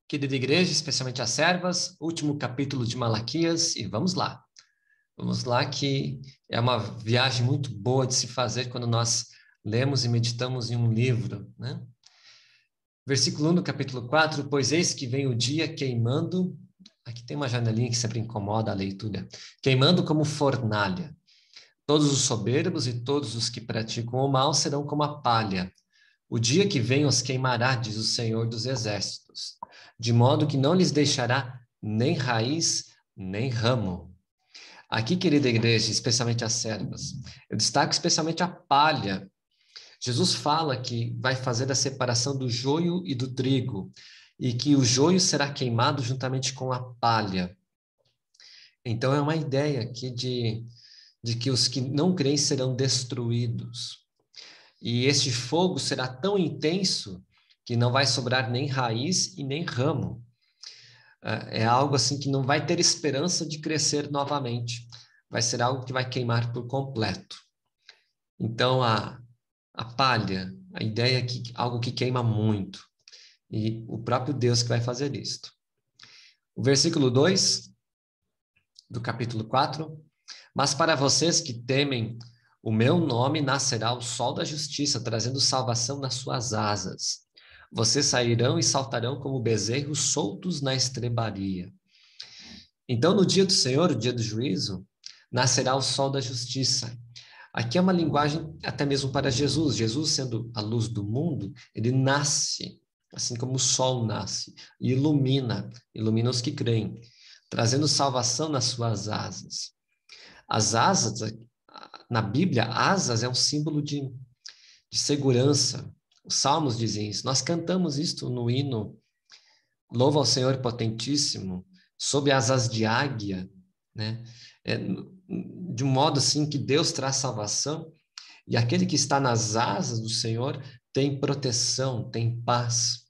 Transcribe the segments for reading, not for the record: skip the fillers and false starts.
Querida igreja, especialmente as servas, último capítulo de Malaquias, e vamos lá. Vamos lá, que é uma viagem muito boa de se fazer quando nós lemos e meditamos em um livro, né? Versículo 1 do capítulo 4, pois eis que vem o dia queimando, aqui tem uma janelinha que sempre incomoda a leitura, queimando como fornalha. Todos os soberbos e todos os que praticam o mal serão como a palha. O dia que vem os queimará, diz o Senhor dos Exércitos, de modo que não lhes deixará nem raiz, nem ramo. Aqui, querida igreja, especialmente as servas, eu destaco especialmente a palha. Jesus fala que vai fazer a separação do joio e do trigo, e que o joio será queimado juntamente com a palha. Então, é uma ideia aqui de que os que não creem serão destruídos. E este fogo será tão intenso que não vai sobrar nem raiz e nem ramo. É algo assim que não vai ter esperança de crescer novamente. Vai ser algo que vai queimar por completo. Então, a palha, a ideia é que algo que queima muito. E o próprio Deus que vai fazer isto. O versículo 2 do capítulo 4. Mas para vocês que temem o meu nome, nascerá o sol da justiça, trazendo salvação nas suas asas. Vocês sairão e saltarão como bezerros soltos na estrebaria. Então, no dia do Senhor, o dia do juízo, nascerá o sol da justiça. Aqui é uma linguagem até mesmo para Jesus. Jesus, sendo a luz do mundo, ele nasce, assim como o sol nasce, e ilumina os que creem, trazendo salvação nas suas asas. As asas, na Bíblia, asas é um símbolo de segurança. Os Salmos dizem isso. Nós cantamos isto no hino Louva ao Senhor Potentíssimo, sob asas de águia, né? De um modo assim que Deus traz salvação, e aquele que está nas asas do Senhor tem proteção, tem paz.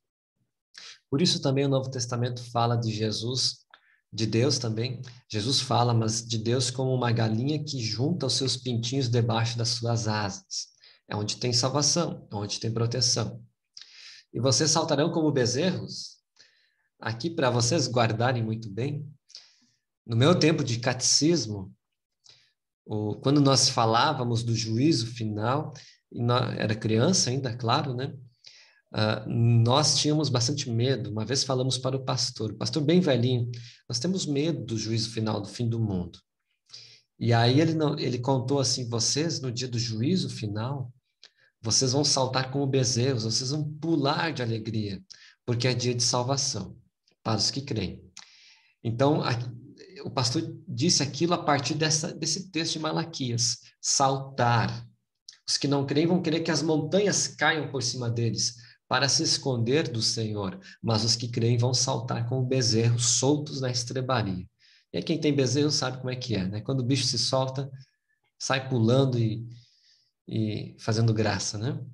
Por isso também o Novo Testamento fala de Jesus, de Deus também. Jesus fala, mas de Deus como uma galinha que junta os seus pintinhos debaixo das suas asas. É onde tem salvação, é onde tem proteção. E vocês saltarão como bezerros? Aqui para vocês guardarem muito bem. No meu tempo de catecismo, quando nós falávamos do juízo final, era criança ainda, claro, né? Nós tínhamos bastante medo. Uma vez falamos para o pastor bem velhinho, nós temos medo do juízo final, do fim do mundo. E aí ele contou assim, vocês no dia do juízo final, vocês vão saltar como bezerros, vocês vão pular de alegria, porque é dia de salvação para os que creem. Então, o pastor disse aquilo a partir desse texto de Malaquias, saltar. Os que não creem vão querer que as montanhas caiam por cima deles, para se esconder do Senhor, mas os que creem vão saltar como bezerros soltos na estrebaria. E aí quem tem bezerro sabe como é que é, né? Quando o bicho se solta, sai pulando e fazendo graça, né?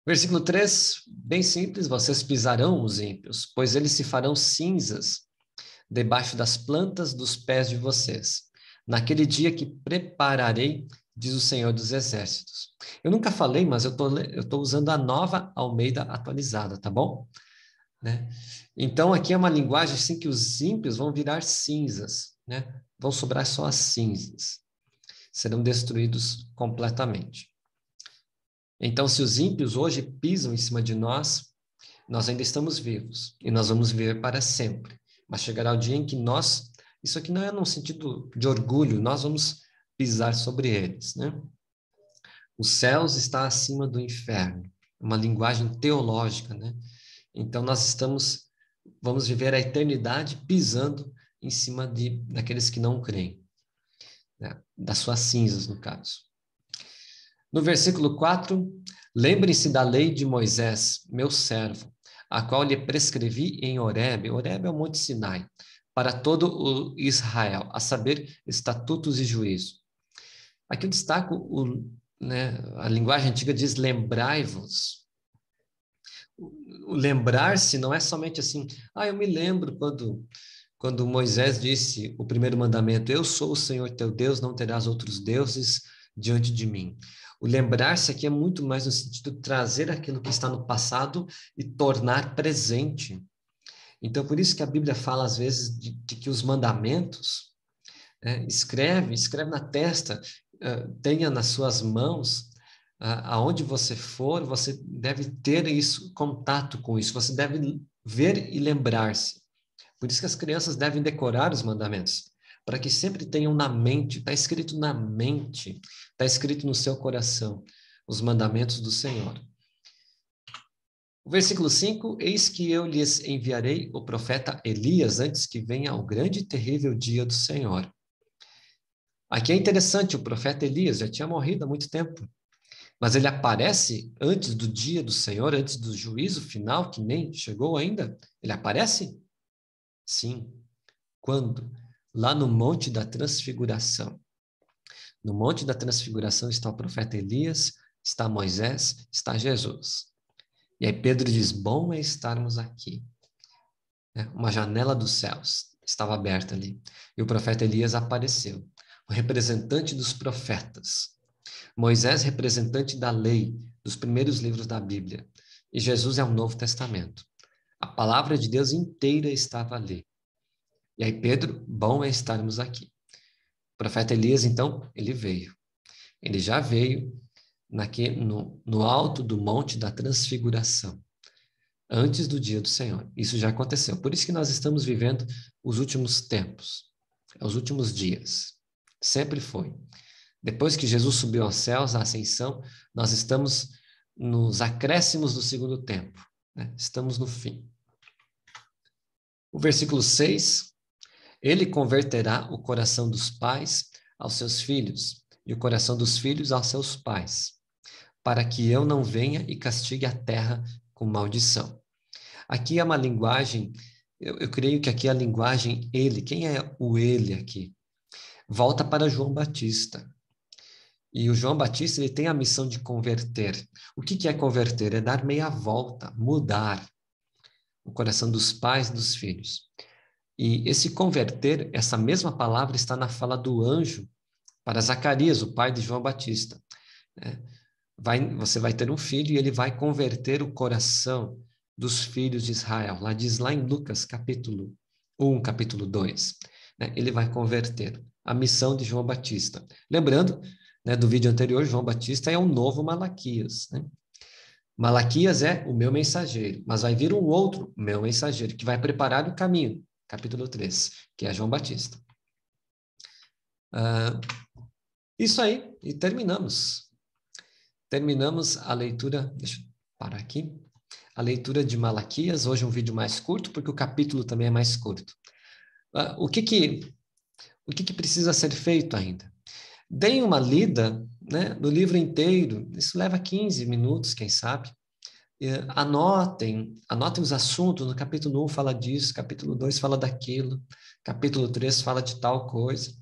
Versículo 3, bem simples, vocês pisarão os ímpios, pois eles se farão cinzas debaixo das plantas dos pés de vocês. Naquele dia que prepararei, diz o Senhor dos Exércitos. Eu nunca falei, mas eu tô usando a Nova Almeida atualizada, tá bom? Né? Então, aqui é uma linguagem assim que os ímpios vão virar cinzas, né? Vão sobrar só as cinzas. Serão destruídos completamente. Então, se os ímpios hoje pisam em cima de nós ainda estamos vivos e nós vamos viver para sempre. Mas chegará o dia em que isso aqui não é num sentido de orgulho, nós vamos pisar sobre eles, né? Os céus está acima do inferno, uma linguagem teológica, né? Então vamos viver a eternidade pisando em cima daqueles que não creem, né? Das suas cinzas, no caso. No versículo 4, lembrem-se da lei de Moisés, meu servo, a qual lhe prescrevi em Horebe. Horebe é o Monte Sinai, para todo o Israel, a saber, estatutos e juízo. Aqui eu destaco, a linguagem antiga diz lembrai-vos. O lembrar-se não é somente assim, eu me lembro quando Moisés disse o primeiro mandamento, eu sou o Senhor teu Deus, não terás outros deuses diante de mim. O lembrar-se aqui é muito mais no sentido de trazer aquilo que está no passado e tornar presente. Então, por isso que a Bíblia fala, às vezes, de que os mandamentos, né, escreve na testa, tenha nas suas mãos, aonde você for, você deve ter isso, contato com isso, você deve ver e lembrar-se. Por isso que as crianças devem decorar os mandamentos, para que sempre tenham na mente, está escrito na mente, está escrito no seu coração, os mandamentos do Senhor. O versículo 5, eis que eu lhes enviarei o profeta Elias antes que venha o grande e terrível dia do Senhor. Aqui é interessante, o profeta Elias já tinha morrido há muito tempo, mas ele aparece antes do dia do Senhor, antes do juízo final, que nem chegou ainda. Ele aparece? Sim. Quando? Lá no Monte da Transfiguração. No Monte da Transfiguração está o profeta Elias, está Moisés, está Jesus. E aí Pedro diz, bom é estarmos aqui. Uma janela dos céus estava aberta ali. E o profeta Elias apareceu, o representante dos profetas. Moisés, representante da lei, dos primeiros livros da Bíblia. E Jesus é o Novo Testamento. A palavra de Deus inteira estava ali. E aí Pedro, bom é estarmos aqui. O profeta Elias, então, ele veio. Ele já veio no alto do Monte da Transfiguração, antes do dia do Senhor. Isso já aconteceu. Por isso que nós estamos vivendo os últimos tempos, os últimos dias. Sempre foi. Depois que Jesus subiu aos céus, a ascensão, nós estamos nos acréscimos do segundo tempo, né? Estamos no fim. O versículo 6, ele converterá o coração dos pais aos seus filhos e o coração dos filhos aos seus pais, para que eu não venha e castigue a terra com maldição. Aqui é uma linguagem, eu creio que aqui é a linguagem ele. Quem é o ele aqui? Volta para João Batista. E o João Batista, ele tem a missão de converter. O que é converter? É dar meia volta, mudar o coração dos pais e dos filhos. E esse converter, essa mesma palavra está na fala do anjo para Zacarias, o pai de João Batista. Você vai ter um filho e ele vai converter o coração dos filhos de Israel. Diz lá em Lucas, capítulo 1, capítulo 2. Ele vai converter a missão de João Batista. Lembrando, do vídeo anterior, João Batista é o novo Malaquias. Malaquias é o meu mensageiro, mas vai vir um outro meu mensageiro, que vai preparar o caminho, capítulo 3, que é João Batista. Isso aí, e terminamos. Terminamos a leitura, deixa eu parar aqui, a leitura de Malaquias, hoje um vídeo mais curto, porque o capítulo também é mais curto. O que precisa ser feito ainda? Deem uma lida, no livro inteiro, isso leva 15 minutos, quem sabe. Anotem os assuntos, no capítulo 1 fala disso, capítulo 2 fala daquilo, capítulo 3 fala de tal coisa.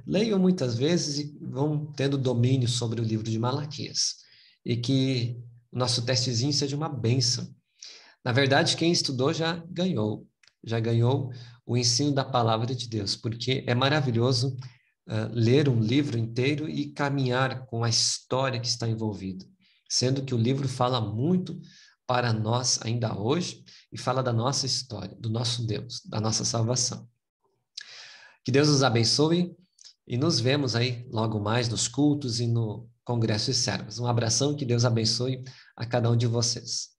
Leiam muitas vezes e vão tendo domínio sobre o livro de Malaquias. E que o nosso testezinho seja uma bênção. Na verdade, quem estudou já ganhou o ensino da palavra de Deus, porque é maravilhoso ler um livro inteiro e caminhar com a história que está envolvida, sendo que o livro fala muito para nós ainda hoje e fala da nossa história, do nosso Deus, da nossa salvação. Que Deus nos abençoe e nos vemos aí logo mais nos cultos e no Congresso de Servos. Um abração, que Deus abençoe a cada um de vocês.